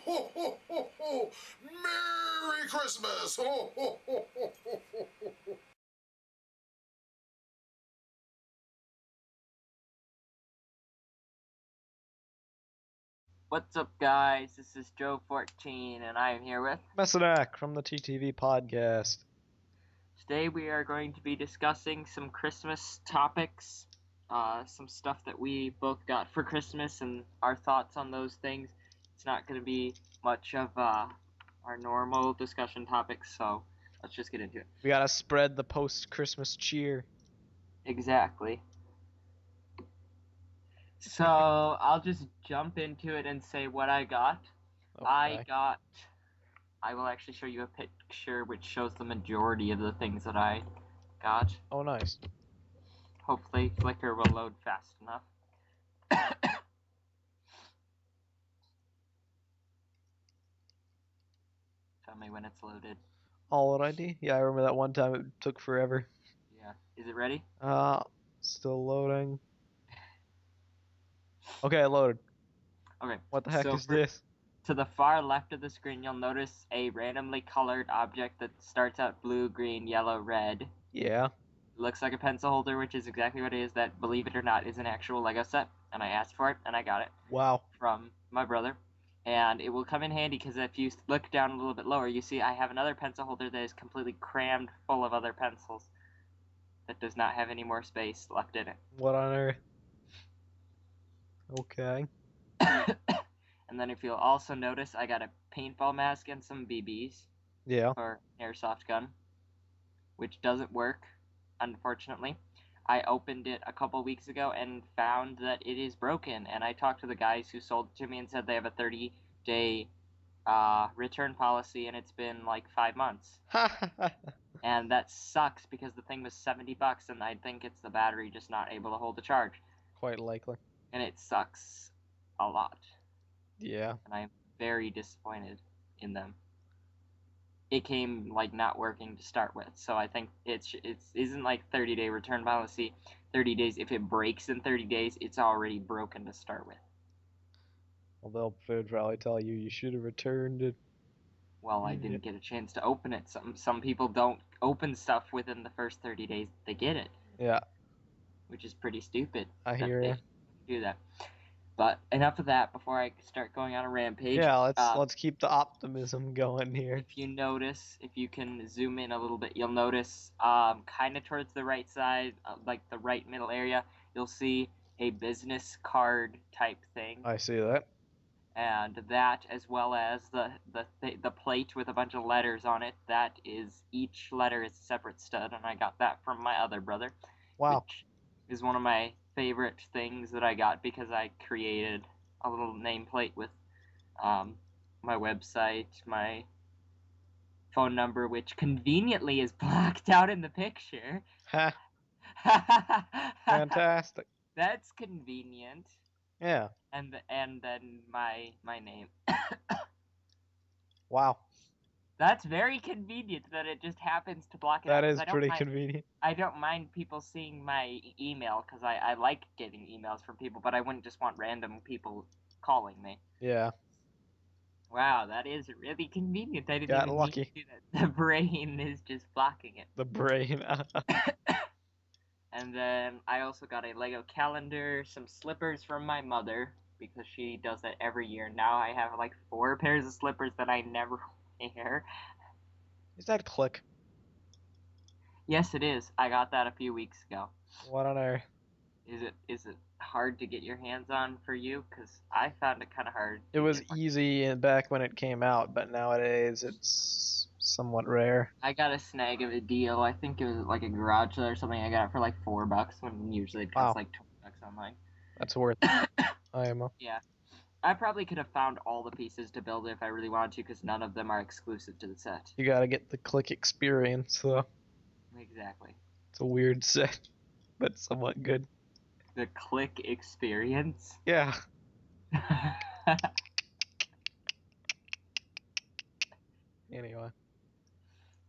ho, ho, ho, ho. Merry Christmas! Ho, ho, ho, ho, ho, ho, ho. What's up, guys? This is Joe14, and I am here with... Mesonak from the TTV podcast. Today we are going to be discussing some Christmas topics, some stuff that we both got for Christmas, and our thoughts on those things. It's not going to be much of our normal discussion topics, so let's just get into it. We gotta spread the post-Christmas cheer. Exactly. So, I'll just jump into it and say what I got. Okay. I will actually show you a picture which shows the majority of the things that I got. Oh, nice. Hopefully Flickr will load fast enough. Tell me when it's loaded. Alrighty. Yeah, I remember that one time it took forever. Yeah. Is it ready? Still loading. Okay, loaded. Okay. What the heck is this? To the far left of the screen, you'll notice a randomly colored object that starts out blue, green, yellow, red. Yeah. Looks like a pencil holder, which is exactly what it is. That, believe it or not, is an actual Lego set. And I asked for it, and I got it. Wow. From my brother. And it will come in handy because if you look down a little bit lower, you see I have another pencil holder that is completely crammed full of other pencils that does not have any more space left in it. What on earth? Okay. And then if you'll also notice, I got a paintball mask and some BBs. Yeah. For airsoft gun, which doesn't work, unfortunately. I opened it a couple weeks ago and found that it is broken, and I talked to the guys who sold it to me and said they have a 30-day return policy, and it's been like 5 months. And that sucks because the thing was $70, and I think it's the battery just not able to hold the charge. Quite likely. And it sucks a lot. Yeah. And I'm very disappointed in them. It came like not working to start with, so I think it isn't like 30-day return policy. 30 days. If it breaks in 30 days, it's already broken to start with. Well, they'll probably tell you you should have returned it. Well, I didn't get a chance to open it. Some people don't open stuff within the first 30 days they get it. Yeah. Which is pretty stupid. I hear you. Do that. But enough of that before I start going on a rampage. Yeah, let's keep the optimism going here. If you notice, if you can zoom in a little bit, you'll notice kind of towards the right side, like the right middle area, you'll see a business card type thing. I see that. And that, as well as the plate with a bunch of letters on it, that is, each letter is a separate stud, and I got that from my other brother. Wow. Which is one of my favorite things that I got because I created a little nameplate with my website, my phone number, which conveniently is blacked out in the picture. Ha. Fantastic. That's convenient. Yeah. And then my name. Wow. That's very convenient that it just happens to block it out. That is pretty convenient. I don't mind people seeing my email because I like getting emails from people, but I wouldn't just want random people calling me. Yeah. Wow, that is really convenient. I didn't even lucky. Need to do that. The brain is just blocking it. The brain. And then I also got a Lego calendar, some slippers from my mother, because she does that every year. Now I have like 4 pairs of slippers that I never wear. Is that Click? Yes, it is. I got that a few weeks ago. What on earth? Is it hard to get your hands on for you? Because I found it kind of hard. It was easy back when it came out, but nowadays it's somewhat rare. I got a snag of a deal. I think it was like a garage sale or something. I got it for like $4 when usually it costs like $20 online. That's worth it. IMO. Yeah. I probably could have found all the pieces to build it if I really wanted to, because none of them are exclusive to the set. You gotta get the Click experience, though. Exactly. It's a weird set, but somewhat good. The Click experience? Yeah. Anyway.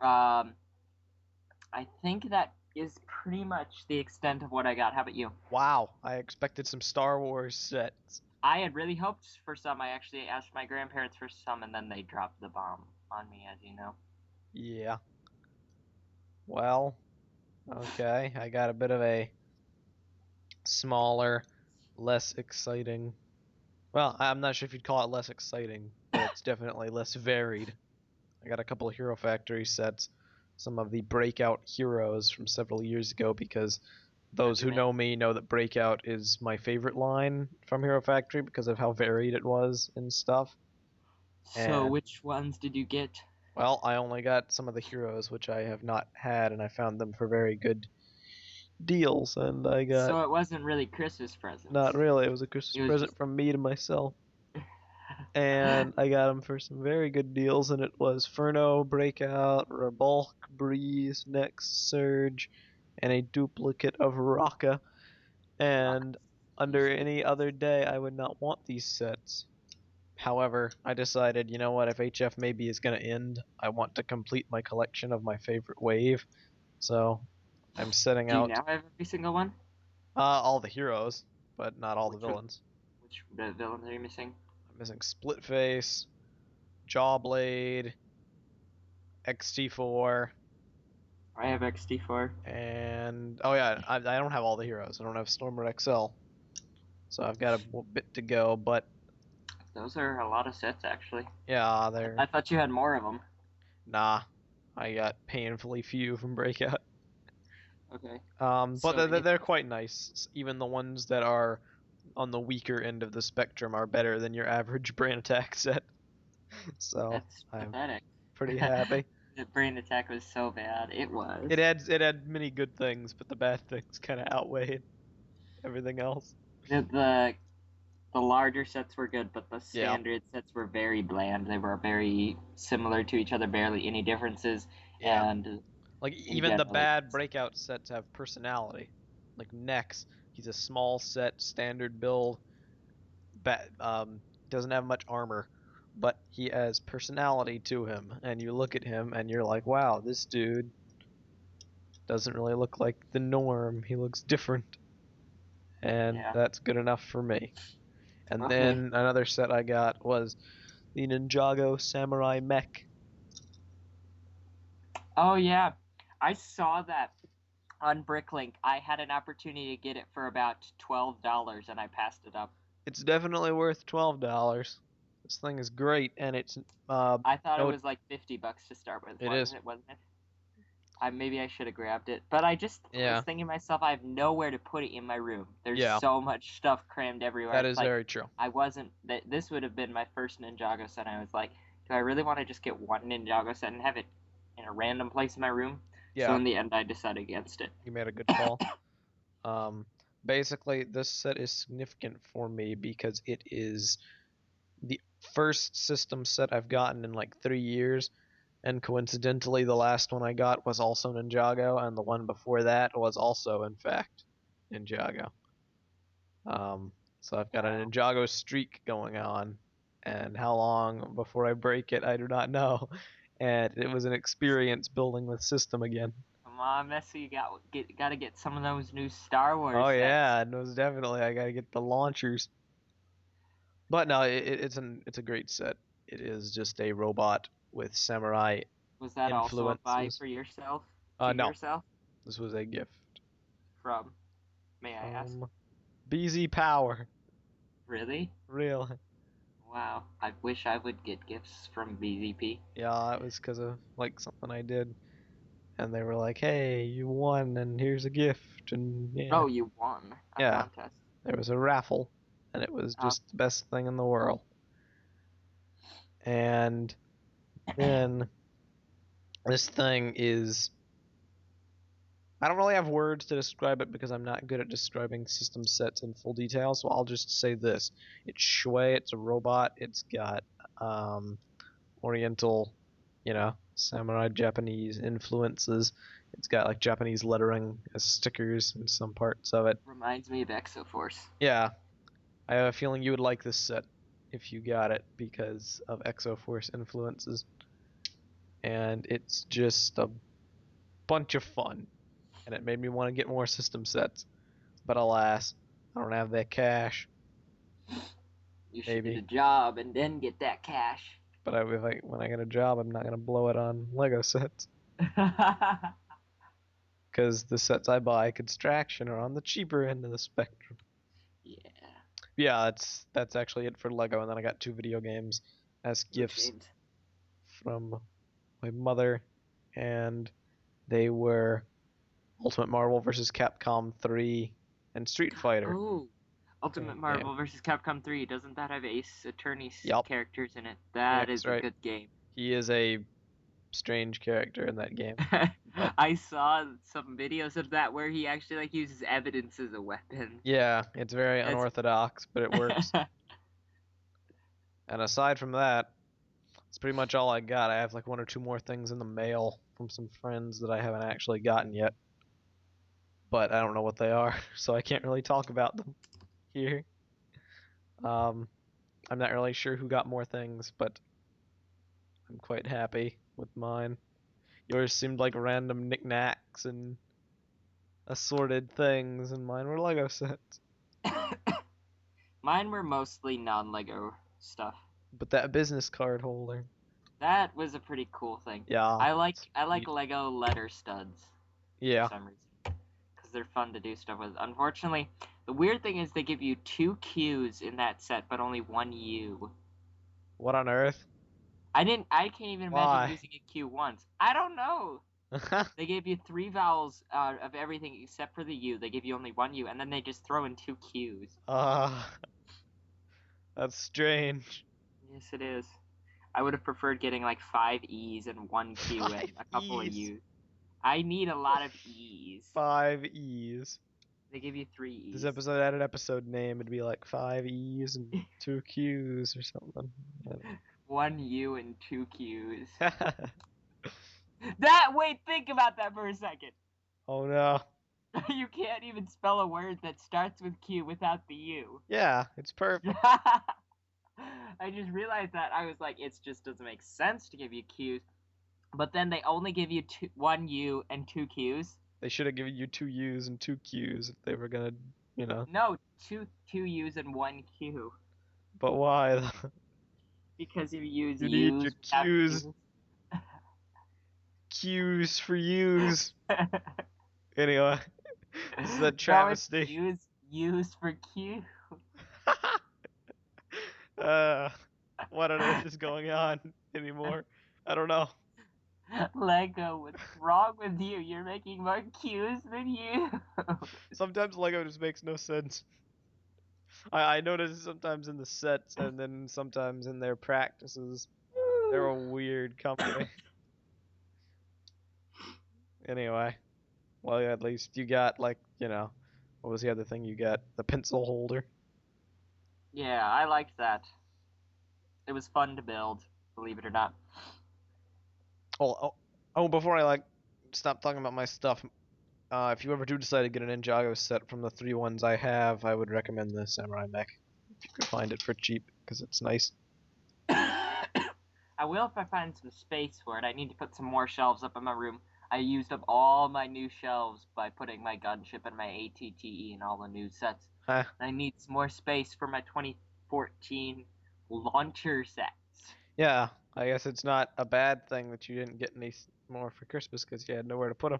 I think that is pretty much the extent of what I got. How about you? Wow, I expected some Star Wars sets. I had really hoped for some. I actually asked my grandparents for some, and then they dropped the bomb on me, as you know. Yeah. Well, okay. I got a bit of a smaller, less exciting. Well, I'm not sure if you'd call it less exciting, but it's definitely less varied. I got a couple of Hero Factory sets, some of the Breakout heroes from several years ago, because those who know me know that Breakout is my favorite line from Hero Factory because of how varied it was and stuff. So, And, which ones did you get? well, I only got some of the heroes, which I have not had, and I found them for very good deals, and I got. So it wasn't really Christmas presents. Not really, it was a Christmas It was present just. from me to myself. And I got them for some very good deals, and it was Furno, Breakout, Rebulk, Breeze, Nex, Surge, and a duplicate of Raka. And under any other day, I would not want these sets. However, I decided, you know what, if HF maybe is going to end, I want to complete my collection of my favorite wave. So I'm setting Do you out now have every single one? all the heroes, but not all the Which one? villains. Which villains are you missing? I'm missing Splitface, Jawblade, XT4, I have XT4. and oh yeah, I don't have all the heroes. I don't have Stormer XL, so I've got a bit to go. But Those are a lot of sets, actually. yeah, I they're thought you had more of them. nah. I got painfully few from Breakout. Okay. But So they're anything. quite nice. Even the ones that are on the weaker end of the spectrum are better than your average brain attack set. So That's I'm pathetic. pretty happy. The brain attack was so bad. It was. It had many good things, but the bad things kind of outweighed everything else. The larger sets were good, but the Yeah, standard sets were very bland. They were very similar to each other, barely any differences, yeah. and Like in even the general, bad breakout sets have personality. Like Nex, he's a small set, standard build, doesn't have much armor, but he has personality to him. And you look at him and you're like, wow, this dude doesn't really look like the norm. He looks different, and yeah. that's good enough for me. And Okay. then another set I got was the Ninjago Samurai Mech. Oh yeah, I saw that on Bricklink. I had an opportunity to get it for about $12, and I passed it up. It's definitely worth $12. This thing is great, and it's I thought it no, was like $50 to start with, it is. wasn't it? Maybe I should have grabbed it, but I just was Yeah, thinking to myself, I have nowhere to put it in my room. There's yeah, so much stuff crammed everywhere. that It's is like very true. I wasn't. This would have been my first Ninjago set. I was like, do I really want to just get one Ninjago set and have it in a random place in my room? So Yeah, in the end, I decided against it. you made a good call. Um, Basically, this set is significant for me because it is the first system set I've gotten in like 3 years, and coincidentally, the last one I got was also Ninjago, and the one before that was also, in fact, Ninjago. Um, so I've got a Wow. Ninjago streak going on, and how long before I break it, I do not know. And it was an experience building the system again. Come on, Messi, you gotta get some of those new Star Oh Wars sets. yeah, most definitely. I gotta get the launchers. But no, it's a great set. It is just a robot with samurai Was that also a buy influences. for yourself? To No, yourself? this was a gift From? May I ask? from BZ Power. Really? Really? Wow. I wish I would get gifts from BZP. Yeah, it was because of like something I did, and they were like, "Hey, you won, and here's a gift," and yeah, Oh, you won a yeah. contest. There was a raffle, and it was Uh, just the best thing in the world. And then this thing is, I don't really have words to describe it because I'm not good at describing system sets in full detail, so I'll just say this. It's Shui, it's a robot, it's got um, Oriental, samurai Japanese influences. It's got like Japanese lettering as stickers in some parts of it. reminds me of Exoforce. Yeah, I have a feeling you would like this set if you got it because of Exoforce influences. And it's just a bunch of fun. And it made me want to get more system sets. But alas, I don't have that cash. You should Maybe. get a job and then get that cash. But when I get a job, I'm not gonna blow it on Lego sets. Because the sets I buy, Construction, are on the cheaper end of the spectrum. Yeah. Yeah, that's actually it for Lego, and then I got 2 video games as gifts James. from my mother, and they were Ultimate Marvel vs. Capcom 3 and Street Fighter. Oh, Ultimate Great Marvel game. vs. Capcom 3. Doesn't that have Ace Attorney Yup. characters in it? Yeah, That that's is a right. good game. He is a strange character in that game. But I saw some videos of that where he actually like uses evidence as a weapon. yeah, it's very That's- unorthodox, but it works. And aside from that, it's pretty much all I got. I have like 1 or 2 more things in the mail from some friends that I haven't actually gotten yet. But I don't know what they are, so I can't really talk about them here. I'm not really sure who got more things, but I'm quite happy with mine. Yours seemed like random knickknacks and assorted things, and mine were Lego sets. Mine were mostly non-Lego stuff. But that business card holder, That was a pretty cool thing. yeah. I like sweet. Lego letter studs Yeah. for some reason because they're fun to do stuff with. Unfortunately, the weird thing is they give you 2 Qs in that set, but only 1 U. What on earth? I can't even Why? imagine using a Q once. I don't know. They gave you 3 vowels of everything except for the U. They give you only 1 U, and then they just throw in 2 Qs. That's strange. Yes, it is. I would have preferred getting like 5 E's and 1 Q and 5 a couple of E's. U's. I need a lot of E's. 5 E's. They give you 3 E's. This episode had an episode name. It'd be like 5 E's and 2 Q's or something. 1 U and 2 Q's. Oh Wait, think about that for a second. no. You can't even spell a word that starts with Q without the U. Yeah, it's perfect. I just realized that. I was like, it just doesn't make sense to give you Q's. But then they only give you 1 U and 2 Q's. They should have given you 2 U's and 2 Q's if they were gonna, No, 2 U's and 1 Q. But why? Because you use You U's. need your without Q's. Q's for U's. Anyway, this is a travesty. No, it's U's for Q. What on earth is going on anymore? I don't know. Lego, what's wrong with you? You're making more Q's than you. Sometimes Lego just makes no sense. I notice sometimes in the sets and then sometimes in their practices. They're a weird company. Anyway, well, at least you got, like, what was the other thing you got? The pencil holder. Yeah, I liked that. It was fun to build, believe it or not. Before I, stop talking about my stuff, if you ever do decide to get an Ninjago set from the 3 ones I have, I would recommend the Samurai Mech. If you could find it for cheap, because it's nice. I will if I find some space for it. I need to put some more shelves up in my room. I used up all my new shelves by putting my gunship and my ATTE and all the new sets. Huh. I need some more space for my 2014 launcher sets. Yeah, I guess it's not a bad thing that you didn't get any more for Christmas because you had nowhere to put them.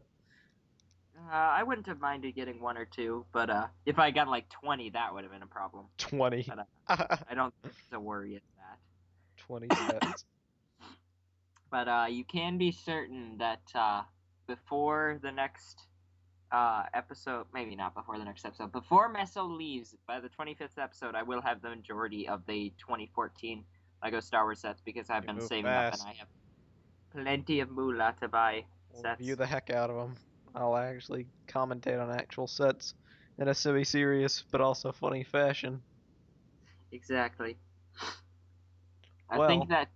I wouldn't have minded getting 1 or 2, but if I got like 20, that would have been a problem. 20. But, I don't think to worry at that. 20 sets. But you can be certain that before the next episode, maybe not before the next episode, before Meso leaves, by the 25th episode, I will have the majority of the 2014 Lego Star Wars sets because I've been saving up and I have plenty of moolah to buy We'll sets. review the heck out of them. I'll actually commentate on actual sets in a semi-serious but also funny fashion. Exactly. Well, I think that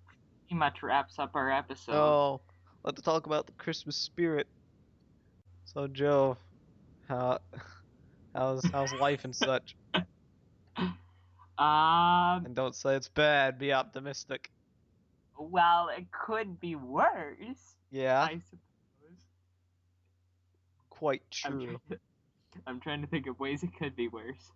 pretty much wraps up our episode. Oh, let's talk about the Christmas spirit. So, Joe, how's life and such? And don't say it's bad. Be optimistic. Well, it could be worse. Yeah, I suppose. quite true. I'm trying to think of ways it could be worse.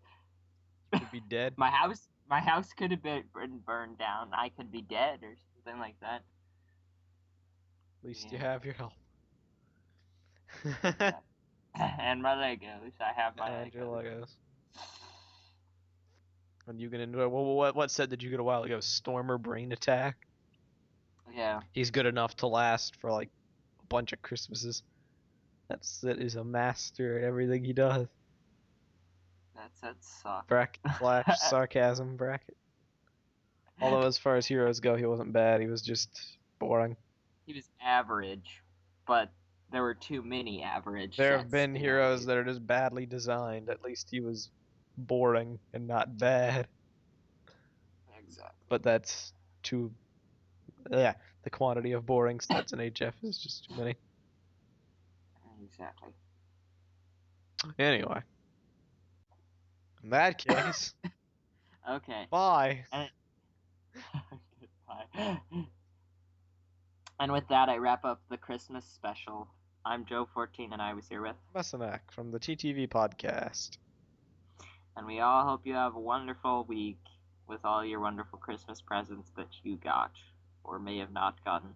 You could be dead. My house My house could have been burned down. I could be dead or something like that. At least you Yeah. have your health. And my Legos. I have my And your Legos. Legos. And you get into it. What set did you get a while ago? Stormer Brain Attack? Yeah. He's good enough to last for like a bunch of Christmases. That set is a master at everything he does. That sucks. Bracket slash sarcasm bracket. Although as far as heroes go, he wasn't bad. He was just boring. He was average, but there were too many average. There have sets been in heroes that that are just badly designed. At least he was boring and not bad. Exactly. But that's too. Yeah, the quantity of boring sets in HF is just too many. Exactly. Anyway, in that case, Okay. bye. And goodbye. And with that, I wrap up the Christmas special. I'm Joe14, and I was here with. Mesonak from the TTV podcast. And we all hope you have a wonderful week with all your wonderful Christmas presents that you got or may have not gotten.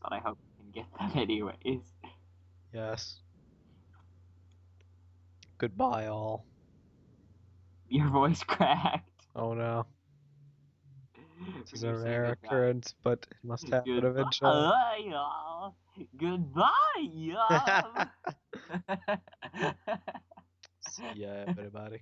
But I hope you can get them anyways. Yes. Goodbye, all. Your voice cracked. Oh no. This is a When you say rare goodbye. off but it must happen eventually. Goodbye, y'all. Goodbye, y'all. See ya, everybody.